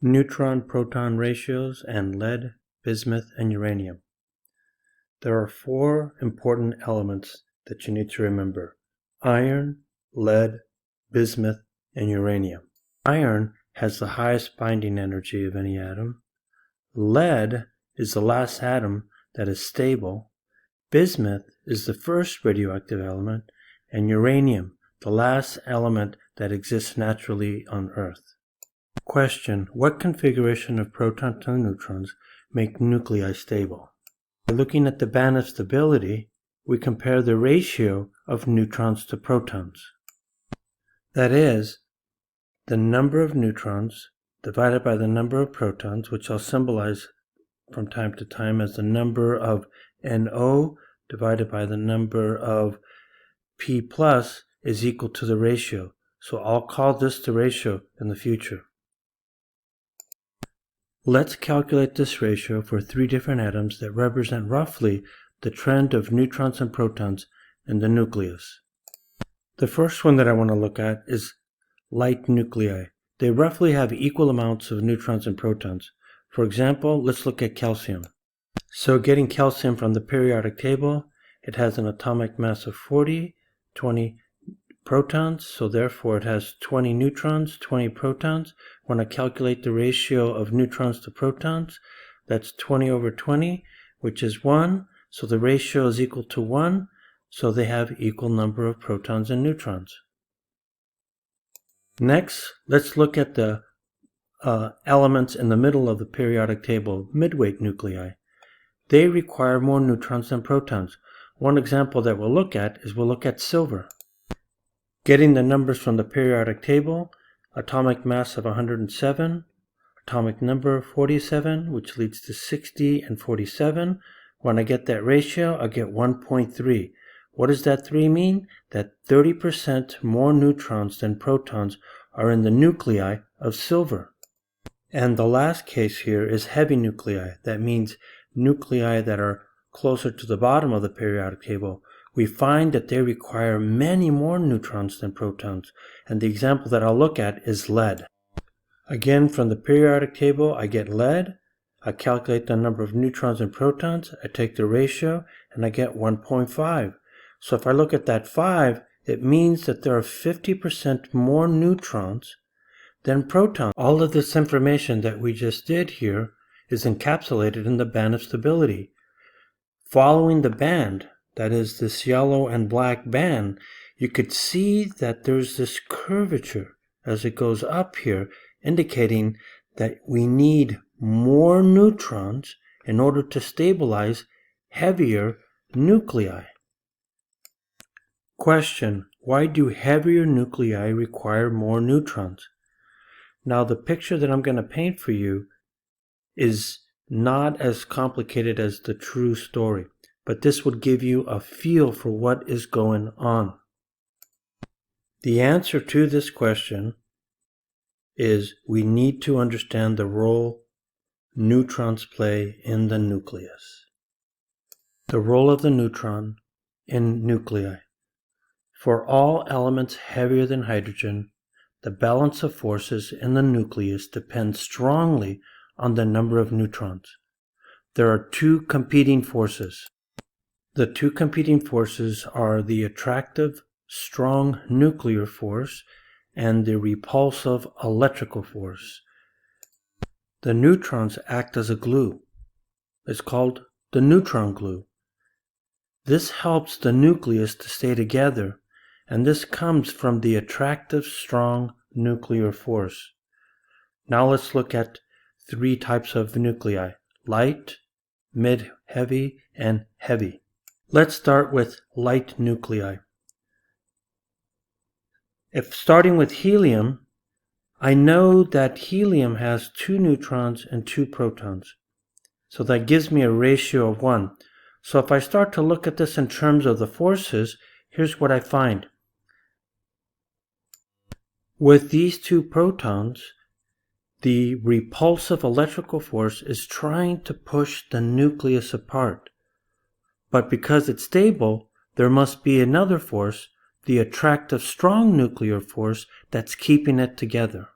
neutron-proton ratios, and lead, bismuth, and uranium. There are four important elements that you need to remember: iron, lead, bismuth, and uranium. Iron has the highest binding energy of any atom. Lead is the last atom that is stable. Bismuth is the first radioactive element, and uranium, the last element that exists naturally on Earth. Question: what configuration of protons and neutrons make nuclei stable? By looking at the band of stability, we compare the ratio of neutrons to protons. That is, the number of neutrons divided by the number of protons, which I'll symbolize from time to time as the number of NO divided by the number of P plus, is equal to the ratio. So I'll call this the ratio in the future. Let's calculate this ratio for three different atoms that represent roughly the trend of neutrons and protons in the nucleus. The first one that I want to look at is light nuclei. They roughly have equal amounts of neutrons and protons. For example, let's look at calcium. So getting calcium from the periodic table, it has an atomic mass of 40, 20 protons, so therefore it has 20 neutrons, 20 protons. When I calculate the ratio of neutrons to protons, that's 20 over 20, which is 1, so the ratio is equal to 1, so they have equal number of protons and neutrons. Next, let's look at the elements in the middle of the periodic table, midweight nuclei. They require more neutrons than protons. One example that we'll look at silver. Getting the numbers from the periodic table, atomic mass of 107, atomic number 47, which leads to 60 and 47. When I get that ratio, I get 1.3. What does that 3 mean? That 30% more neutrons than protons are in the nuclei of silver. And the last case here is heavy nuclei. That means nuclei that are closer to the bottom of the periodic table. We find that they require many more neutrons than protons, and the example that I'll look at is lead. Again, from the periodic table, I get lead. I calculate the number of neutrons and protons. I take the ratio, and I get 1.5. So if I look at that 5, it means that there are 50% more neutrons than protons. All of this information that we just did here is encapsulated in the band of stability. Following the band, that is this yellow and black band, you could see that there's this curvature as it goes up here, indicating that we need more neutrons in order to stabilize heavier nuclei. Question: why do heavier nuclei require more neutrons? Now, the picture that I'm going to paint for you is not as complicated as the true story, but this would give you a feel for what is going on. The answer to this question is we need to understand the role neutrons play in the nucleus. The role of the neutron in nuclei. For all elements heavier than hydrogen, the balance of forces in the nucleus depends strongly on the number of neutrons. There are two competing forces. The two competing forces are the attractive, strong nuclear force and the repulsive electrical force. The neutrons act as a glue. It's called the neutron glue. This helps the nucleus to stay together, and this comes from the attractive, strong nuclear force. Now let's look at three types of nuclei: light, mid-heavy, and heavy. Let's start with light nuclei. If starting with helium, I know that helium has 2 neutrons and 2 protons. So that gives me a ratio of 1. So if I start to look at this in terms of the forces, here's what I find. With these 2 protons, the repulsive electrical force is trying to push the nucleus apart. But because it's stable, there must be another force, the attractive strong nuclear force, that's keeping it together.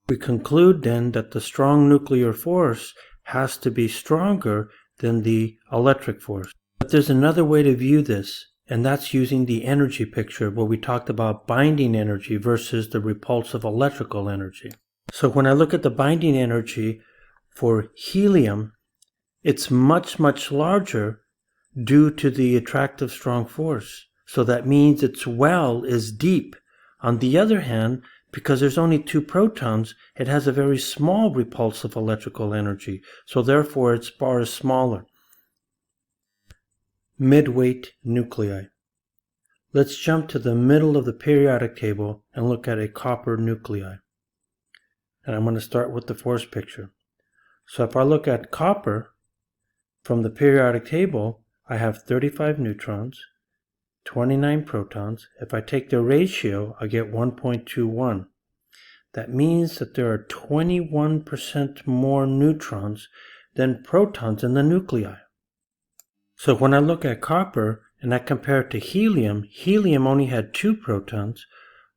We conclude then that the strong nuclear force has to be stronger than the electric force. But there's another way to view this, and that's using the energy picture where we talked about binding energy versus the repulsive electrical energy. So when I look at the binding energy for helium, it's much, much larger due to the attractive strong force. So that means its well is deep. On the other hand, because there's only 2 protons, it has a very small repulsive electrical energy. So therefore its bar is smaller. Midweight nuclei. Let's jump to the middle of the periodic table and look at a copper nuclei. And I'm going to start with the force picture. So if I look at copper from the periodic table, I have 35 neutrons, 29 protons. If I take the ratio, I get 1.21. That means that there are 21% more neutrons than protons in the nuclei. So when I look at copper and I compare it to helium, helium only had 2 protons,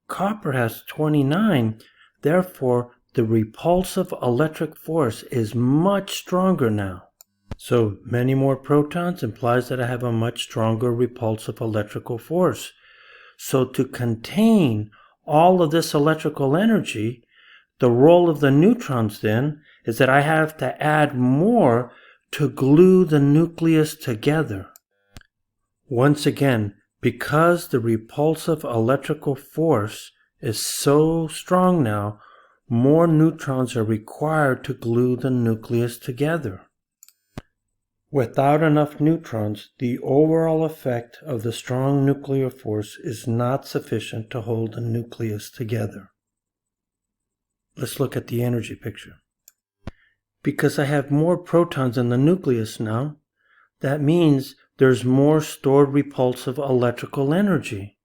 copper has 29, therefore the repulsive electric force is much stronger now. So many more protons implies that I have a much stronger repulsive electrical force. So to contain all of this electrical energy, the role of the neutrons then is that I have to add more to glue the nucleus together. Once again, because the repulsive electrical force is so strong now, more neutrons are required to glue the nucleus together. Without enough neutrons, the overall effect of the strong nuclear force is not sufficient to hold the nucleus together. Let's look at the energy picture. Because I have more protons in the nucleus now, that means there's more stored repulsive electrical energy.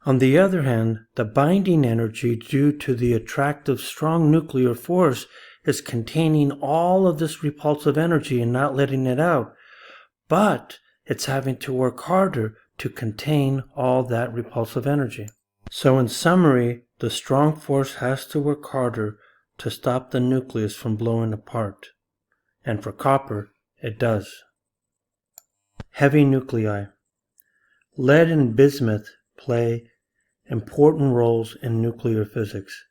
On the other hand, the binding energy due to the attractive strong nuclear force is containing all of this repulsive energy and not letting it out, but it's having to work harder to contain all that repulsive energy. So in summary, the strong force has to work harder to stop the nucleus from blowing apart. And for copper, it does. Heavy nuclei. Lead and bismuth play important roles in nuclear physics.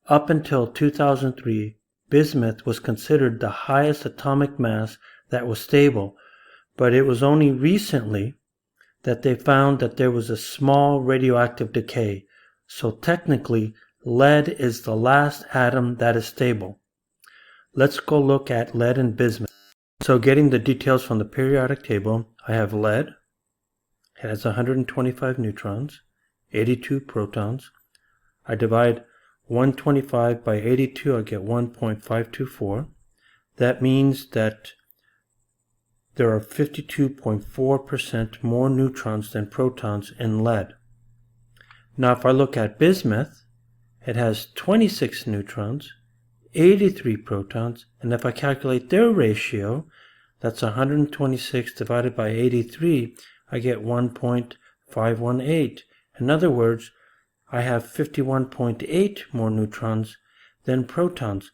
Up until 2003, bismuth was considered the highest atomic mass that was stable, but it was only recently that they found that there was a small radioactive decay. So technically, lead is the last atom that is stable. Let's go look at lead and bismuth. So getting the details from the periodic table, I have lead. It has 125 neutrons, 82 protons. I divide 125 by 82, I get 1.524. That means that there are 52.4% more neutrons than protons in lead. Now if I look at bismuth, it has 26 neutrons, 83 protons, and if I calculate their ratio, that's 126 divided by 83, I get 1.518. In other words, I have 51.8 more neutrons than protons.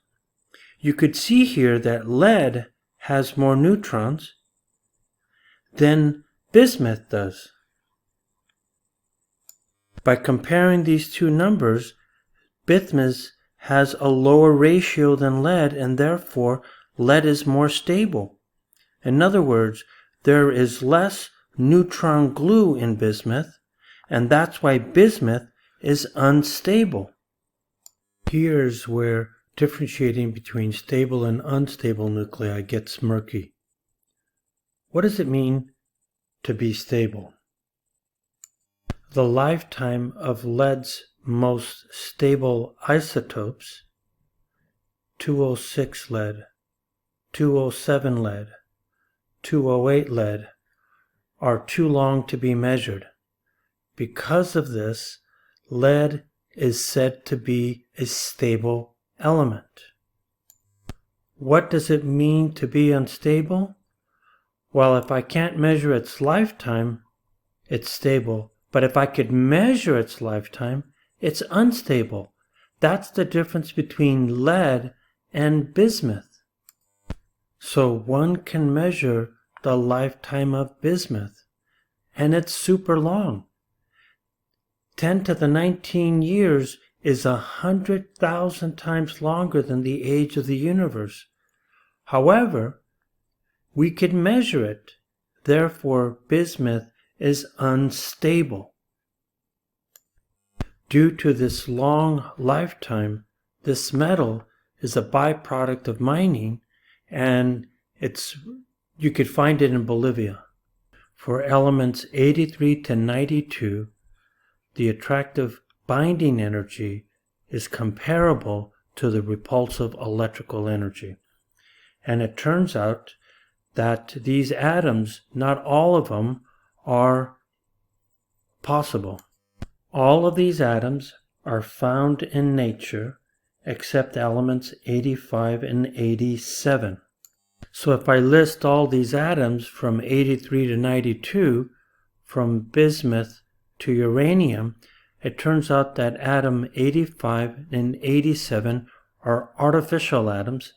You could see here that lead has more neutrons than bismuth does. By comparing these two numbers, bismuth has a lower ratio than lead, and therefore lead is more stable. In other words, there is less neutron glue in bismuth, and that's why bismuth is unstable. Here's where differentiating between stable and unstable nuclei gets murky. What does it mean to be stable? The lifetime of lead's most stable isotopes, 206 lead, 207 lead, 208 lead, are too long to be measured. Because of this, lead is said to be a stable element. What does it mean to be unstable? Well, if I can't measure its lifetime, it's stable. But if I could measure its lifetime, it's unstable. That's the difference between lead and bismuth. So one can measure the lifetime of bismuth, and it's super long. 10 to the 19 years is 100,000 times longer than the age of the universe. However, we can measure it. Therefore, bismuth is unstable. Due to this long lifetime, this metal is a byproduct of mining, and you could find it in Bolivia. For elements 83 to 92, the attractive binding energy is comparable to the repulsive electrical energy. And it turns out that these atoms, not all of them, are possible. All of these atoms are found in nature except elements 85 and 87. So if I list all these atoms from 83 to 92, from bismuth to uranium, it turns out that atom 85 and 87 are artificial atoms,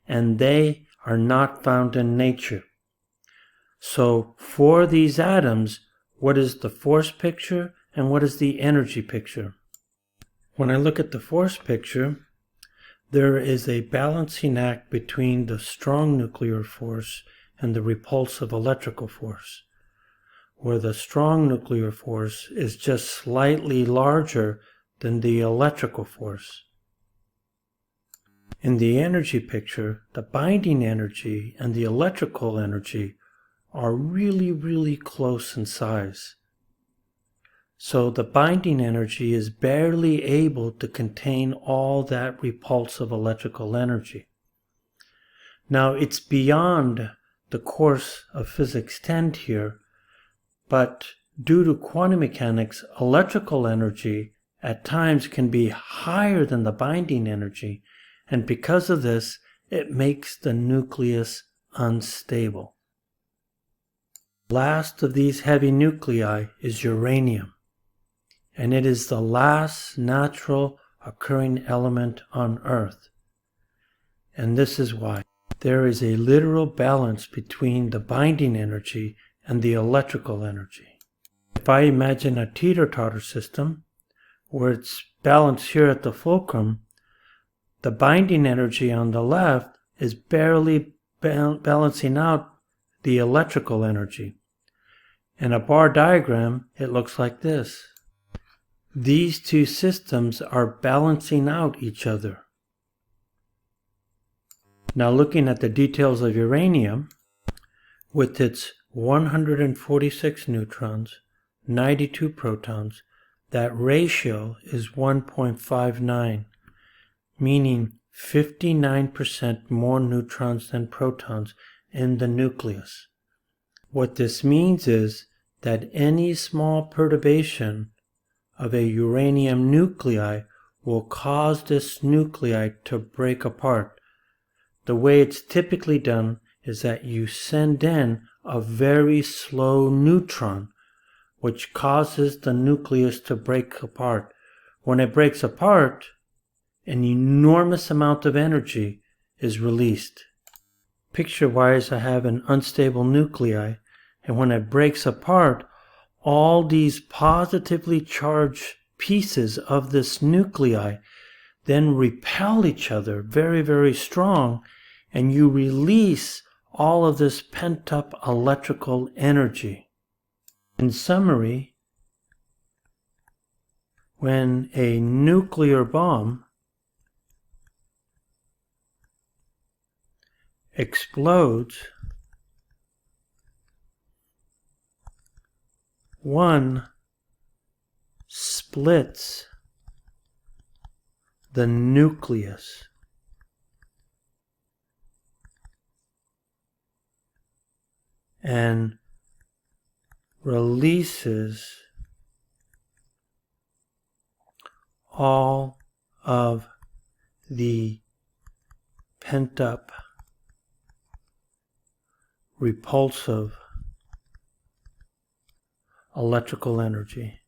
and they are not found in nature. So for these atoms, what is the force picture and what is the energy picture? When I look at the force picture, there is a balancing act between the strong nuclear force and the repulsive electrical force, where the strong nuclear force is just slightly larger than the electrical force. In the energy picture, the binding energy and the electrical energy are really, really close in size. So the binding energy is barely able to contain all that repulsive electrical energy. Now, it's beyond the course of Physics 10 here, but due to quantum mechanics, electrical energy at times can be higher than the binding energy, and because of this, it makes the nucleus unstable. The last of these heavy nuclei is uranium, and it is the last natural occurring element on Earth. And this is why. There is a literal balance between the binding energy and the electrical energy. If I imagine a teeter-totter system, where it's balanced here at the fulcrum, the binding energy on the left is barely balancing out the electrical energy. In a bar diagram, it looks like this. These two systems are balancing out each other. Now looking at the details of uranium, with its 146 neutrons, 92 protons, that ratio is 1.59, meaning 59% more neutrons than protons in the nucleus. What this means is that any small perturbation of a uranium nuclei will cause this nuclei to break apart. The way it's typically done is that you send in a very slow neutron, which causes the nucleus to break apart. When it breaks apart, an enormous amount of energy is released. Picture-wise, I have an unstable nuclei, and when it breaks apart, all these positively charged pieces of this nuclei then repel each other very, very strong, and you release all of this pent-up electrical energy. In summary, when a nuclear bomb explodes, one splits the nucleus. And releases all of the pent-up repulsive electrical energy.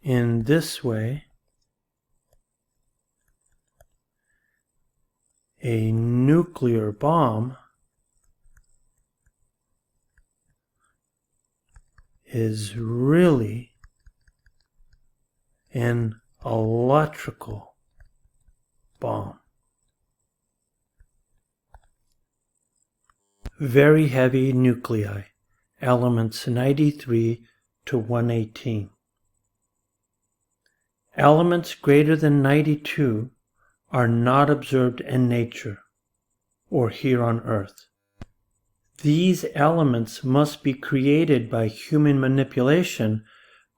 in this way, a nuclear bomb is really an electrical bomb. Very heavy nuclei, elements 93 to 118. Elements greater than 92 are not observed in nature or here on Earth. These elements must be created by human manipulation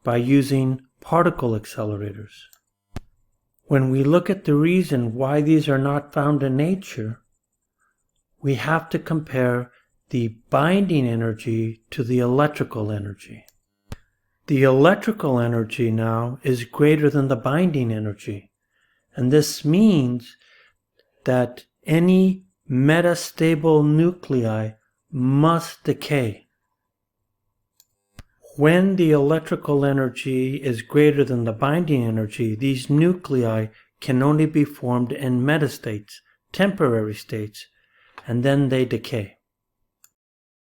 by using particle accelerators. When we look at the reason why these are not found in nature, we have to compare the binding energy to the electrical energy. The electrical energy now is greater than the binding energy, and this means that any metastable nuclei must decay. When the electrical energy is greater than the binding energy, these nuclei can only be formed in metastates, temporary states, and then they decay.